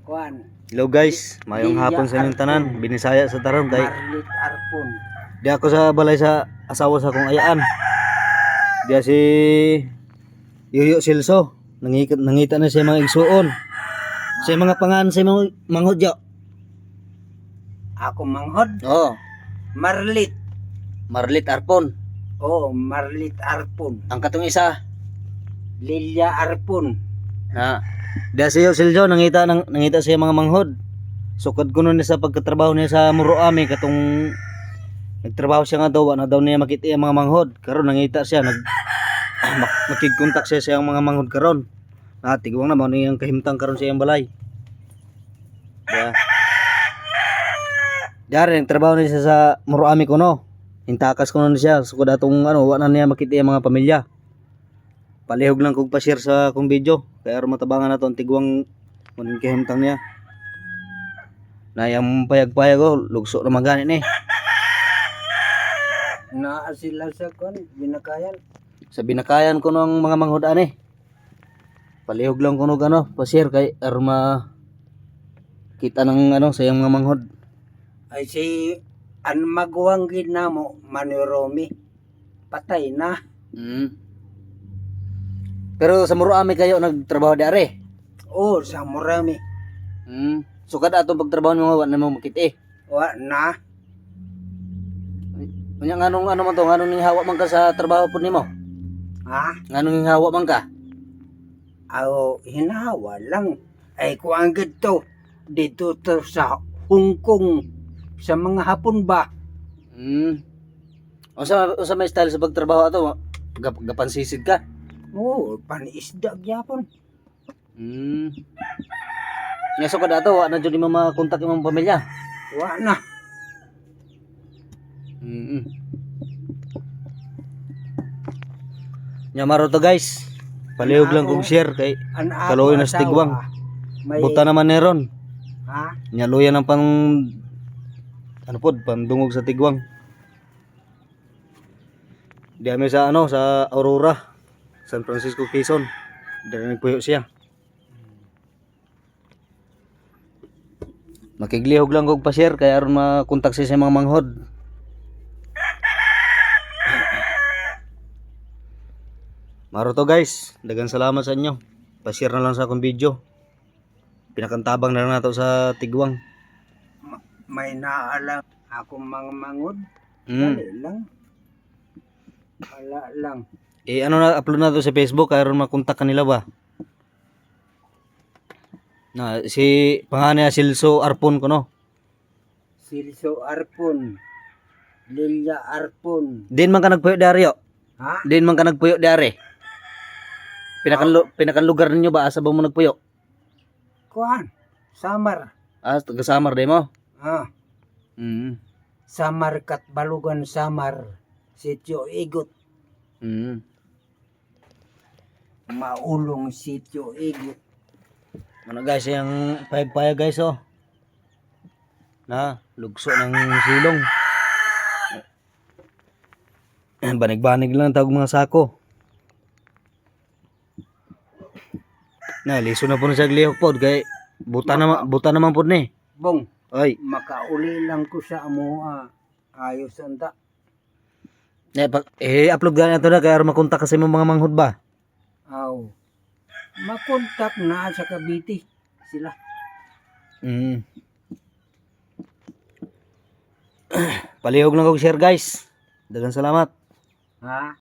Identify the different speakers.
Speaker 1: Kuan.
Speaker 2: Hello guys, mayong hapon sa inyong tanan. Binisaya sa taron kay
Speaker 1: Marlit Arpon.
Speaker 2: di ako sa balay sa asawa sa akong ayaan. Diya si Yoyo Silso. Nangita na siya mga igsuon. Sa mga pangan sa mga manghudyo.
Speaker 1: Ako manghod.
Speaker 2: Oh,
Speaker 1: Marlit.
Speaker 2: Marlit Arpon.
Speaker 1: Oh, Marlit Arpon.
Speaker 2: Ang katong isa
Speaker 1: Lilia Arpon.
Speaker 2: na diya si Yoyo Silso nangita siya mga manghod. Sukad ko nun sa pagkatrabaho niya sa Muroami katong nagtrabaho siya nga daw na daw niya makita ang mga manghod. Karon nangita siya makikkontak siya sa mga manghod karon. Tigwang na mo niyang kahimtang karon sa iyang balay. Yeah. Dari nagtrabaho niya siya sa Muroami kuno. Hintakas ko na siya sukad atong wa na niya makita ang mga pamilya. Palihog lang kog pa-share sa kong video kaya aron matabangan nato ang tigwang kuning kahimtang niya. Na yung payag-payag lugso na magani ni.
Speaker 1: Naa sila sa kuan binakayan.
Speaker 2: Sa binakayan ko ng mga manghod ani. Palihog lang kuno pa-share kay aron kita ng sa yung mga manghod.
Speaker 1: Ay si an magwang gid namo Manoromi. Patay na.
Speaker 2: Pero sa Muroami kayo nagtrabaho dari.
Speaker 1: Oh, sa Murami.
Speaker 2: Sukad atong pagtrabaho mo wa na mo makita
Speaker 1: Wa na.
Speaker 2: Unya nganong man to nganong ning hawa man ka sa trabaho pud nimo?
Speaker 1: Ha?
Speaker 2: Nganong ning hawa man ka?
Speaker 1: Aw, hinawa lang. Ay kuan gid to. Dito to sa Hong Kong. Sa mga Hapon ba?
Speaker 2: Usa may style sa pagtrabaho ato? Gapansisid ka?
Speaker 1: Oh, panisda gyapon.
Speaker 2: Nga sukad ato wa na jud mo makontak imong pamilya.
Speaker 1: Wa na.
Speaker 2: Nya maro to guys. Palihog lang kong share kay
Speaker 1: An ako
Speaker 2: kaloy na sa
Speaker 1: asawa,
Speaker 2: tigwang.
Speaker 1: may-
Speaker 2: Buta naman neron.
Speaker 1: Ha?
Speaker 2: Nya luya ng pang pandungog sa tigwang. Di kami sa sa Aurora, San Francisco, Quezon. Dali nagpuyo siya. Makiglihog lang kog pa-share kaya aron makontak siya sa mga manghod. Maro to guys, daghang salamat sa inyo. Pa-share na lang sa akong video. Pinakantabang na lang nato sa tigwang.
Speaker 1: May naalam akong mga mangod.
Speaker 2: Mm.
Speaker 1: Dali lang. Wala lang.
Speaker 2: Na upload na to sa Facebook kaya aron makontak kanila ba. Na si pangalan niya Silso Arpon ko no.
Speaker 1: Silso Arpon. Lilia Arpon.
Speaker 2: Din man ka nagpuyo dari.
Speaker 1: Ha?
Speaker 2: Din man ka nagpuyo dari. Pinakan lugar ninyo ba asa ba mo nagpuyo?
Speaker 1: Kuan. Samar.
Speaker 2: Taga Samar day mo.
Speaker 1: Ha? Samar kat Balugan Samar. Sitio Igot. Maulong Sitio Igot.
Speaker 2: Ano guys, yung payag-payag guys na lugso ng silong. Banig-banig lang tawag mga sako. Na liso na po na siya glihok pod kay buta naman pod ni.
Speaker 1: Bong.
Speaker 2: Ay,
Speaker 1: Makauli lang ko sa amo. Ayos anta.
Speaker 2: upload ka na to na kaya aron makontak kasi mo mga manghod ba.
Speaker 1: Aw. Makontak na sa Cavite sila.
Speaker 2: Palihog lang kog share guys. Daghang salamat.
Speaker 1: Ha?